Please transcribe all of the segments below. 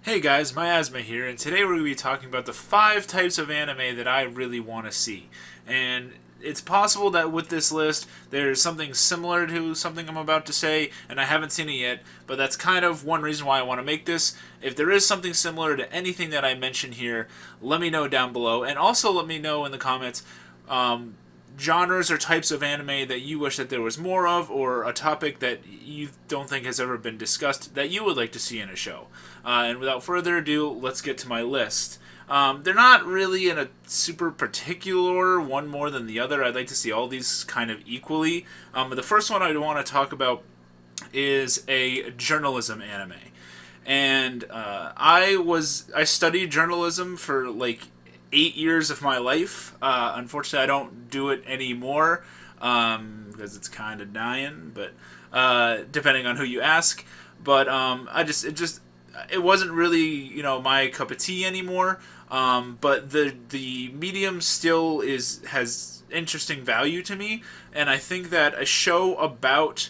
Hey guys, Miasma here, and today we're going to be talking about the 5 types of anime that I really want to see. And it's possible that with this list, there's something similar to something I'm about to say, and I haven't seen it yet, but that's kind of one reason why I want to make this. If there is something similar to anything that I mention here, let me know down below, and also let me know in the comments um, genres or types of anime that you wish that there was more of, or a topic that you don't think has ever been discussed that you would like to see in a show. And without further ado, let's get to my list. They're not really in a super particular order, one more than the other. I'd like to see all these kind of equally. But the first one I want to talk about is a journalism anime. And I studied journalism for like 8 years of my life. Unfortunately, I don't do it anymore because it's kind of dying. But depending on who you ask, but it wasn't really my cup of tea anymore. But the medium still has interesting value to me, and I think that a show about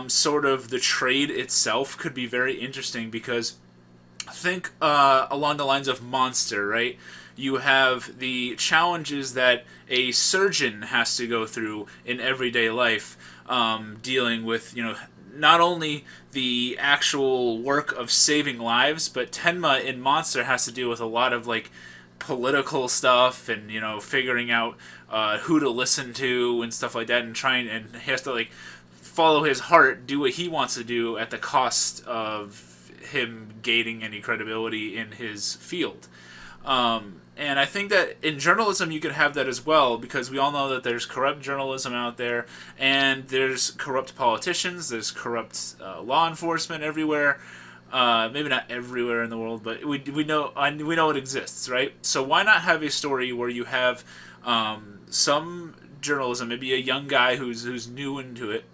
sort of the trade itself could be very interesting because think along the lines of Monster, right? You have the challenges that a surgeon has to go through in everyday life, dealing with, not only the actual work of saving lives, but Tenma in Monster has to deal with a lot of like political stuff and figuring out who to listen to and stuff like that, and he has to like follow his heart, do what he wants to do at the cost of him gaining any credibility in his field. And I think that in journalism you could have that as well, because we all know that there's corrupt journalism out there, and there's corrupt politicians, there's corrupt law enforcement everywhere. Maybe not everywhere in the world, but we know it exists, right? So why not have a story where you have some journalism, maybe a young guy who's new into it,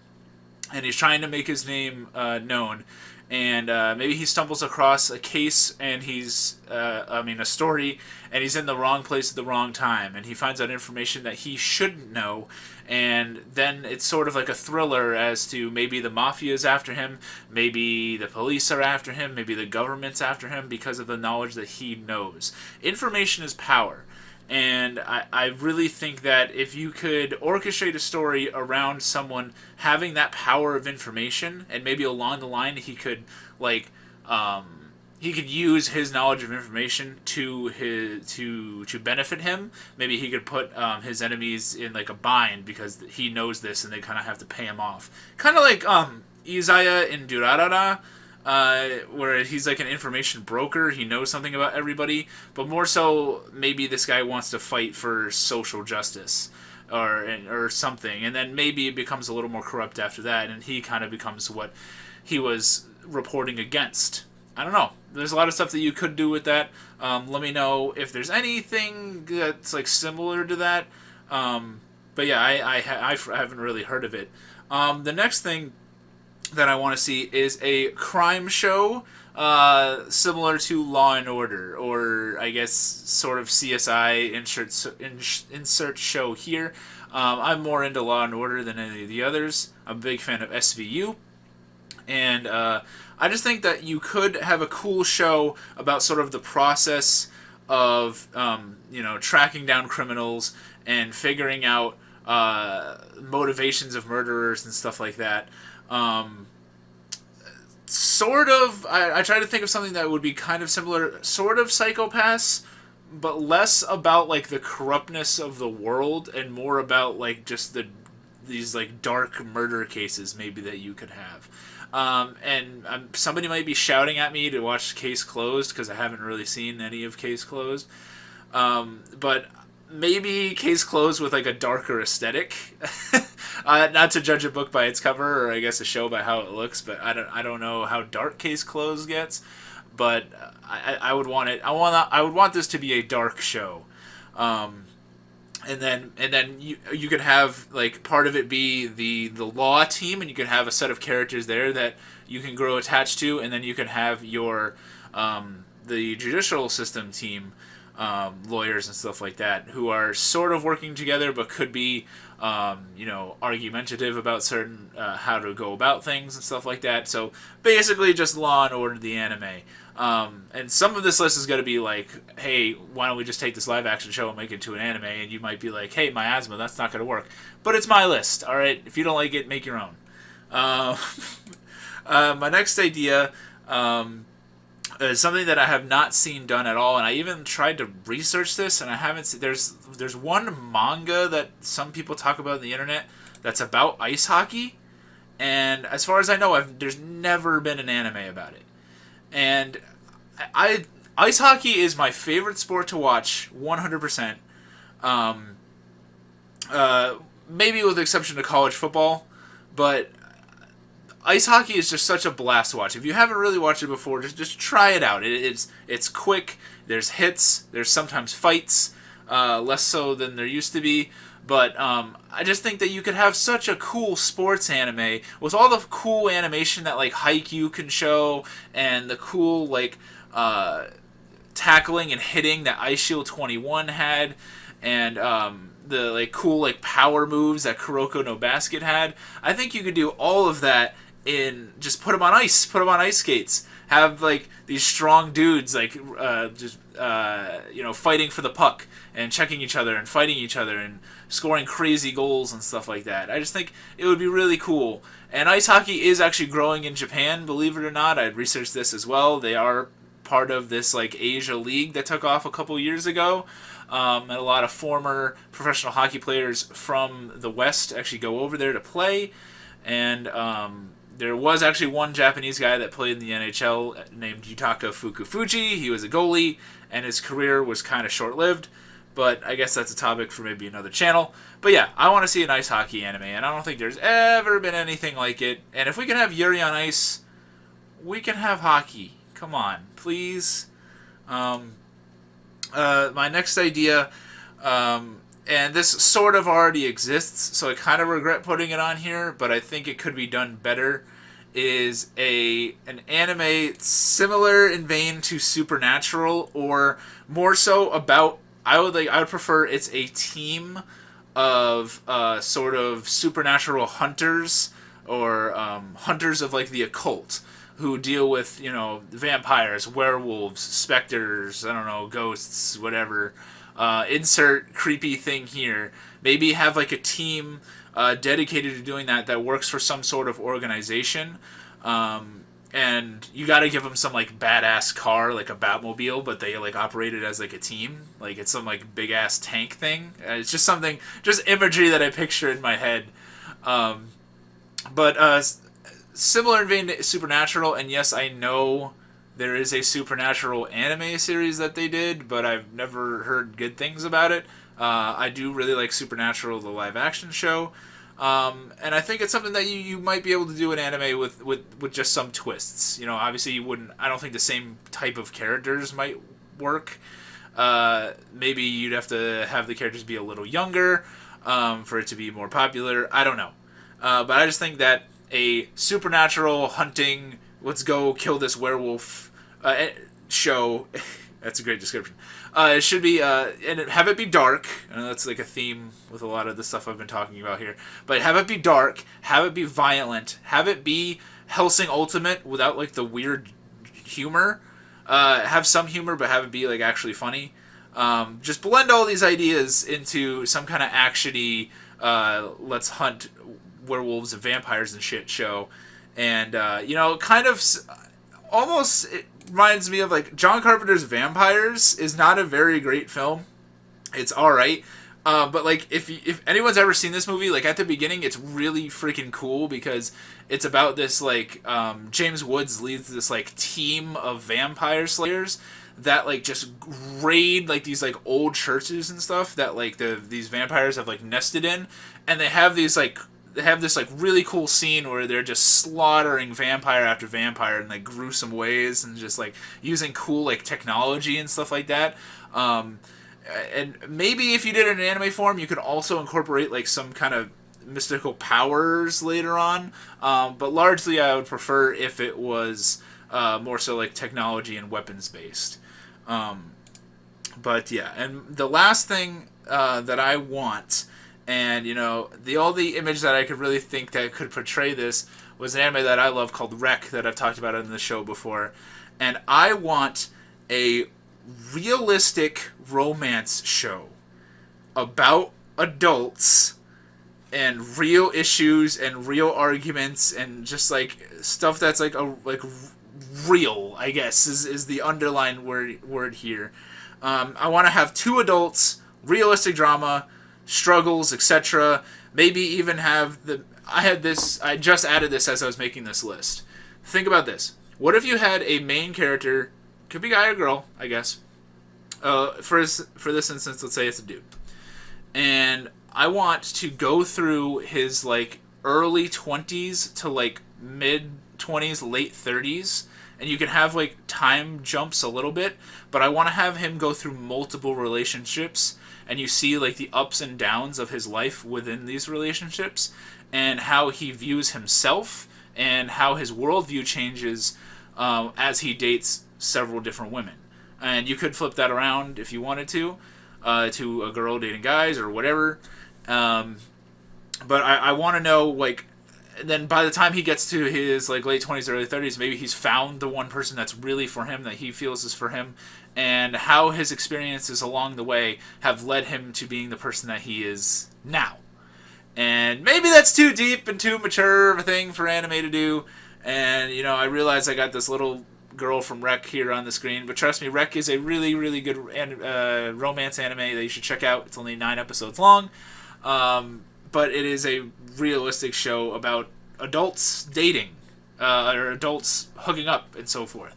and he's trying to make his name known, and maybe he stumbles across a case and a story, and he's in the wrong place at the wrong time, and he finds out information that he shouldn't know, and then it's sort of like a thriller as to maybe the mafia is after him, maybe the police are after him, maybe the government's after him because of the knowledge that he knows. Information is power. And I really think that if you could orchestrate a story around someone having that power of information, and maybe along the line he could he could use his knowledge of information to benefit him. Maybe he could put his enemies in like a bind because he knows this, and they kind of have to pay him off. Kind of like Izaya in Durarara. Where he's like an information broker, he knows something about everybody, but more so maybe this guy wants to fight for social justice or something, and then maybe it becomes a little more corrupt after that, and he kind of becomes what he was reporting against. I don't know. There's a lot of stuff that you could do with that. Let me know if there's anything that's like similar to that. But yeah, I haven't really heard of it. The next thing that I want to see is a crime show similar to Law and Order, or I guess sort of CSI insert show here. I'm more into Law and Order than any of the others. I'm a big fan of SVU, and I just think that you could have a cool show about sort of the process of tracking down criminals and figuring out motivations of murderers and stuff like that. Sort of, I try to think of something that would be kind of similar, sort of Psychopaths, but less about like the corruptness of the world and more about like just these like dark murder cases maybe that you could have. Somebody might be shouting at me to watch Case Closed because I haven't really seen any of Case Closed. But maybe Case Closed with like a darker aesthetic. Not to judge a book by its cover, or I guess a show by how it looks, but I don't know how dark Case Closed gets. But I would want it. I would want this to be a dark show. And then you could have like part of it be the law team, and you could have a set of characters there that you can grow attached to, and then you can have your the judicial system team, lawyers and stuff like that who are sort of working together but could be argumentative about certain how to go about things and stuff like that. So basically, just Law and Order the anime. And some of this list is going to be like, hey, why don't we just take this live action show and make it into an anime? And you might be like, hey, Miasma, that's not going to work. But it's my list, all right? If you don't like it, make your own. My next idea is something that I have not seen done at all, and I even tried to research this, and I haven't seen. There's one manga that some people talk about on the internet that's about ice hockey, and as far as I know, there's never been an anime about it. And ice hockey is my favorite sport to watch, 100%. Maybe with the exception of college football, but ice hockey is just such a blast to watch. If you haven't really watched it before, just try it out. It's quick. There's hits. There's sometimes fights, less so than there used to be. But I just think that you could have such a cool sports anime with all the cool animation that like Haikyuu can show, and the cool like tackling and hitting that Ice Shield 21 had, and the like cool like power moves that Kuroko no Basket had. I think you could do all of that in just put them on ice skates. Have like these strong dudes like fighting for the puck and checking each other and fighting each other and scoring crazy goals and stuff like that. I just think it would be really cool. And ice hockey is actually growing in Japan, believe it or not. I researched this as well. They are part of this like Asia League that took off a couple years ago. And a lot of former professional hockey players from the West actually go over there to play. And there was actually one Japanese guy that played in the NHL named Yutaka Fukufuji. He was a goalie, and his career was kind of short-lived. But I guess that's a topic for maybe another channel. But yeah, I want to see an ice hockey anime, and I don't think there's ever been anything like it. And if we can have Yuri on Ice, we can have hockey. Come on, please. My next idea, and this sort of already exists, so I kind of regret putting it on here, but I think it could be done better, is an anime similar in vein to Supernatural, or more so about, I would prefer it's a team of sort of supernatural hunters, or hunters of like the occult, who deal with, vampires, werewolves, specters, I don't know, ghosts, whatever. Insert creepy thing here. Maybe have like a team dedicated to doing that works for some sort of organization. And you got to give them some like badass car, like a Batmobile, but they like operate it as like a team. Like it's some like big ass tank thing. It's just just imagery that I picture in my head. But similar in vein to Supernatural, and yes, I know there is a Supernatural anime series that they did, but I've never heard good things about it. I do really like Supernatural, the live action show. And I think it's something that you might be able to do an anime with just some twists. Obviously you wouldn't, I don't think the same type of characters might work. Maybe you'd have to have the characters be a little younger for it to be more popular. I don't know. But I just think that a supernatural hunting, let's go kill this werewolf show. That's a great description. It should be, and have it be dark. I know that's like a theme with a lot of the stuff I've been talking about here. But have it be dark, have it be violent, have it be Hellsing Ultimate without like the weird humor. Have some humor, but have it be like actually funny. Just blend all these ideas into some kind of actiony, let's hunt werewolves and vampires and shit show. And, kind of almost it reminds me of like John Carpenter's Vampires is not a very great film. It's alright. But like if anyone's ever seen this movie, like at the beginning it's really freaking cool because it's about this like James Woods leads this like team of vampire slayers that like just raid like these like old churches and stuff that like these vampires have like nested in, and they have this like really cool scene where they're just slaughtering vampire after vampire in like gruesome ways and just like using cool like technology and stuff like that. And maybe if you did it in anime form, you could also incorporate like some kind of mystical powers later on. But largely I would prefer if it was more so like technology and weapons based. But yeah, and the last thing that I want, and the only image that I could really think that could portray this was an anime that I love called Wreck that I've talked about in the show before, and I want a realistic romance show about adults and real issues and real arguments and just like stuff that's like real, I guess is the underlying word here. I want to have two adults, realistic drama, struggles, etc. Maybe even have the. I just added this as I was making this list. Think about this. What if you had a main character, could be guy or girl, I guess. For this instance, let's say it's a dude, and I want to go through his like early 20s to like mid 20s, late 30s, and you can have like time jumps a little bit, but I want to have him go through multiple relationships, and you see like the ups and downs of his life within these relationships and how he views himself and how his worldview changes as he dates several different women. And you could flip that around if you wanted to a girl dating guys or whatever. But I want to know, like, then by the time he gets to his like late 20s, early 30s, maybe he's found the one person that's really for him, that he feels is for him, and how his experiences along the way have led him to being the person that he is now. And maybe that's too deep and too mature of a thing for anime to do. And, I realize I got this little girl from Rec here on the screen, but trust me, Rec is a really, really good romance anime that you should check out. It's only 9 episodes long. But it is a realistic show about adults dating, or adults hooking up and so forth.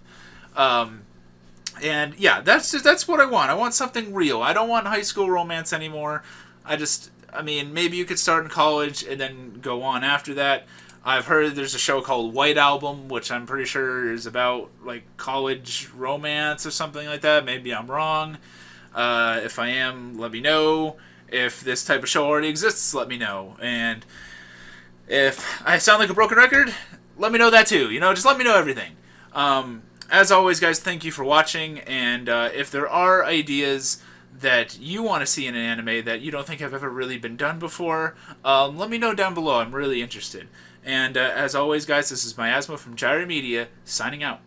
And yeah, that's what I want. I want something real. I don't want high school romance anymore. Maybe you could start in college and then go on after that. I've heard there's a show called White Album, which I'm pretty sure is about like college romance or something like that. Maybe I'm wrong. If I am, let me know. If this type of show already exists, let me know. And if I sound like a broken record, let me know that too. Just let me know everything. As always, guys, thank you for watching. And if there are ideas that you want to see in an anime that you don't think have ever really been done before, let me know down below. I'm really interested. And as always, guys, this is Miasma from Gyra Media, signing out.